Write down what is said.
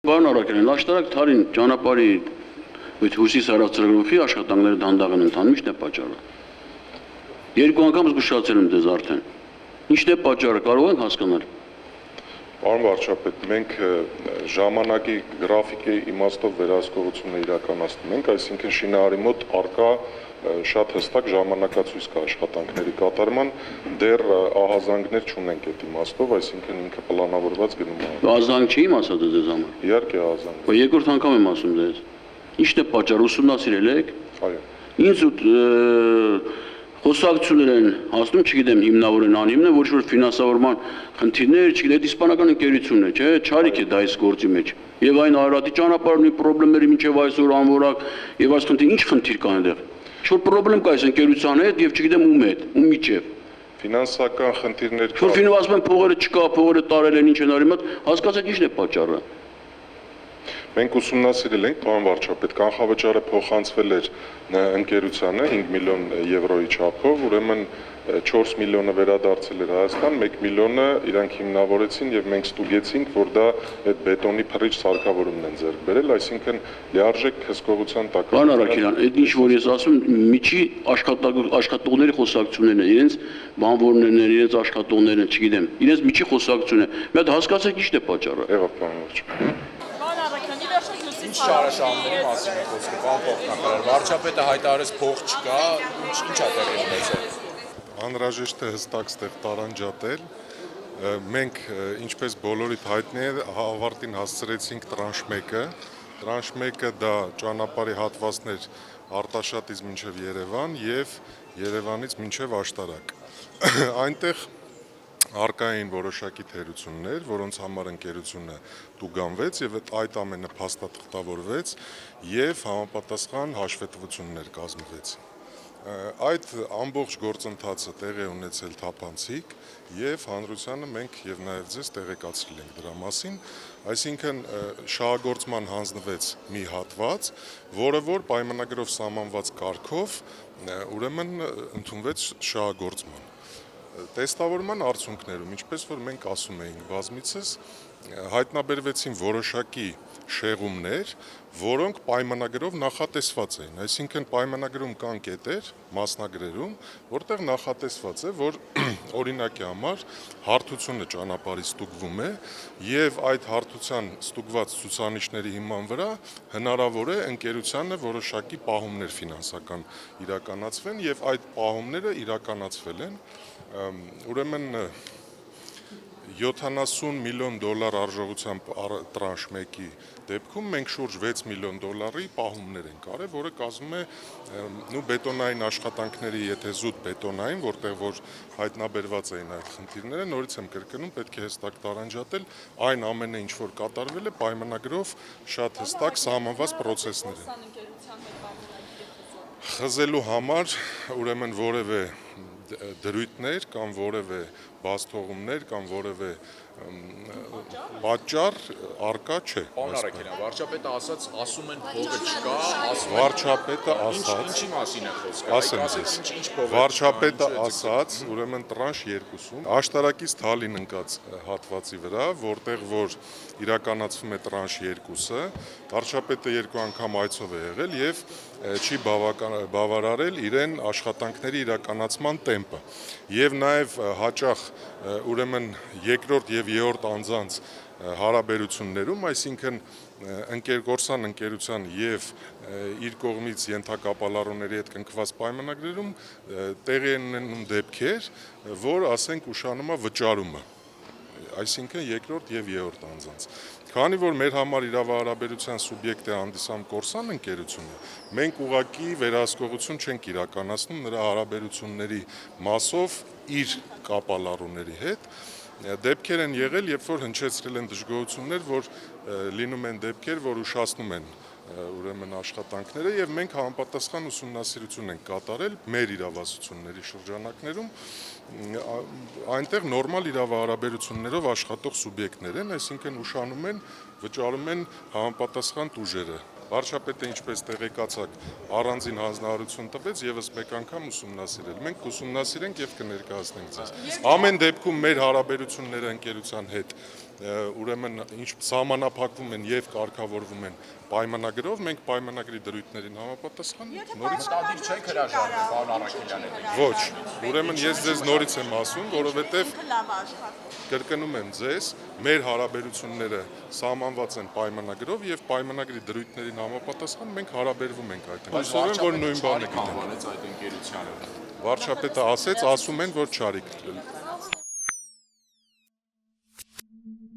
Պարոն Արաքելյան, աշտարակ Թարին ճանապարհի հույս հարավծրագրուխի աշխատանքները դանդաղ են ընթանում, ի՞նչն է պատճառը։ Երկու անգամ զգուշացել եմ դες արդեն։ Ի՞նչն է պատճառը, կարող ենք հասկանալ։ Պարոն վարչապետ, մենք ժամանակի գրաֆիկի իմաստով վերահսկողություն իրականացնում ենք, այսինքն շինարարի մոտ առկա շատ հստակ ժամանակացույց կա աշխատանքների կատարման, դեռ ահազանգներ չունենք այդ իմաստով, այսինքն ինքը պլանավորված գնում է։ Ահազանգ չի իմացա դες համար։ Իհարկե ահազանգ։ Բայց երկրորդ անգամ եմ ասում դες։ Ի՞նչն է պատճառը, ուսումնասիրել եք։ Այո։ Ինձ խոսակցություններ են հասնում, չգիտեմ, հիմնավորեն, անհիմն է, ոչ որ ֆինանսավորման խնդիրներ, չգիտեմ, այդ իսպանական ընկերությունն է, չէ՞, չարիք է դա այս գործի մեջ։ Եվ այն Արարատի ճանապարհի խնդիրները մինչև այսօր անորակ, եւ այս խնդիր, ինչ խնդիր կա այնտեղ։ Ինչ-որ խնդրեմ կա այս ընկերության հետ եւ չգիտեմ ում հետ, ում միջև։ Ֆինանսական խնդիրներ կա։ Որ ֆինանսական փողերը չկա, փողերը տարել են, ինչ են արել, հասկացեք ինչն է պատճառը։ Մենք ուսումնասիրել ենք, պարոն վարչապետ, կանխավճարը փոխանցվել էր ընկերությանը 5 միլիոն եվրոյի չափով, ուրեմն 4 միլիոնը վերադարձել էր Հայաստան, 1 միլիոնը իրանք հիմնավորեցին եւ մենք ստուգեցինք, որ դա այդ բետոնի փռիչ սարքավորումն են ձեռք բերել, այսինքն լիարժեք հսկողության տակ։ Պարոն Արաքելյան, այդ ինչ որ ես ասում, միջի աշխատողների խոսակցություններն են, իրենց բանվորներն են, իրենց աշխատողներն են, չգիտեմ, իրենց միջի խոսակցությունն է։ Մի հատ հասկացեք ինչն է պատճառը։ Եղավ, պարոն վարչապետ։ Ինչ շարաշահումների մասին է խոսքը, պարոն փոխնախարար, վարչապետը հայտարարեց փող չկա, ինչ է տեղի ունեցել։ Անհրաժեշտ է հստակ ստեղ տարանջատել։ Մենք, ինչպես բոլորիդ հայտնի է, ավարտին հասցրեցինք տրանշ 1-ը։ Տրանշ 1-ը դա ճանապարհի հատվածներ Արտաշատից մինչև Երևան եւ Երևանից մինչև Աշտարակ։ Այնտեղ առկա էին որոշակի թերություններ, որոնց համար ընկերությունը տուգանվեց եւ այդ ամենը փաստաթղթավորվեց եւ համապատասխան հաշվետվություններ կազմվեցին։ Այդ ամբողջ գործընթացը տեղի է ունեցել թափանցիկ եւ հանրությանը մենք եւ նաեւ ձեզ տեղեկացրել ենք դրա մասին, այսինքն շահագործման հանձնվեց մի հատված, որը որ պայմանագրով սահմանված կարգով ուրեմն ընդունվեց շահագործման։ Տեստավորման արդյունքներում, ինչպես որ մենք ասում էինք բազմիցս, հայտնաբերվեցին որոշակի շեղումներ, որոնք պայմանագրով նախատեսված էին, այսինքն պայմանագրում կան կետեր, մասնագրերում, որտեղ նախատեսված է, որ օրինակի համար հարթությունը ճանապարհի ստուգվում է եւ այդ հարթության ստուգված ցուցանիշների հիման վրա հնարավոր է ընկերությանը որոշակի պահումներ ֆինանսական իրականացվեն եւ այդ պահումները իրականացվել են, ուրեմն 70 միլիոն դոլար արժողությամբ տրանշ 1-ի դեպքում մենք շուրջ 6 միլիոն դոլարի պահումներ ենք արել, որը կազմում է բետոնային աշխատանքների, եթե զուտ բետոնային, որտեղ որ հայտնաբերված էին այդ խնդիրները, նորից եմ կրկնում, պետք է հստակ տարանջատել, այն ամենը ինչ որ կատարվել է պայմանագրով շատ հստակ սահմանված պրոցեսներ են։ Խզելու համար ուրեմն որևէ դրույթներ կամ որևէ բացթողումներ կամ որևէ պատճառ առկա չէ։ Պարոն Արաքելյան, վարչապետը ասում են փողը չկա, վարչապետը ասաց, ինչի մասին է խոսքը։ ասեմ ձեզ, վարչապետը ասաց, ուրեմն տրանշ 2-ում Աշտարակից Թալին ընկած հատվածի վրա, որտեղ որ իրականացվում է տրանշ 2-ը, վարչապետը 2 անգամ այցով է եղել եւ չի բավարարել իրեն աշխատանքների իրականացման տեմպը եւ նաեւ հաճախ ուրեմն երկրորդ եւ երրորդ անձանց հարաբերություններում, այսինքն գործան ընկերության եւ իր կողմից ենթակապալառուների հետ կնքված պայմանագրերում տեղի են ունենում դեպքեր, որ ասենք ուշանում է վճարումը, այսինքն երկրորդ եւ երրորդ անձանց։ Քանի որ մեր համար իրավահարաբերության սուբյեկտ է հանդիսանում գործան ընկերությունը, մենք ուղղակի վերահսկողություն չենք իրականացնում նրա հարաբերությունների մասով իր կապալառուների հետ։ Դեպքեր են եղել, երբ որ հնչեցրել են դժգոհություններ, որ լինում են դեպքեր, որ ուշացնում են ուրեմն աշխատանքները եւ մենք համապատասխան ուսումնասիրություն ենք կատարել մեր իրավասությունների շրջանակներում, այնտեղ նորմալ իրավահարաբերություններով աշխատող սուբյեկտներ են, այսինքն ուշանում են, վճարում են համապատասխան տուժերը։ Վարչապետը ինչպես տեղեկացաք, առանձին հանձնարարություն տվեց եւս մեկ անգամ ուսումնասիրել։ Մենք կուսումնասիրենք եւ կներկայացնենք ձեզ։ Ամեն դեպքում մեր հարաբերությունները ընկերության հետ ուրեմն ինչ սահմանափակվում են եւ կարգավորվում են պայմանագրով, մենք պայմանագրի դրույթներին համապատասխան նորից Մտադիր չեք հրաժարվել, պարոն Առաքելյան հետ։ ոչ, ուրեմն ես ձեզ նորից եմ ասում, որովհետեւ կրկնում եմ ձեզ, մեր հարաբերությունները սահմանված են պայմանագրով եւ պայմանագրի դրույթներին համապատասխան մենք հարաբերվում ենք այդ հույսով, որ նույն բանը գիտենք։ Կանվանեց այդ ընկերությանը։ Վարչապետը ասեց, ասում են, որ չարիք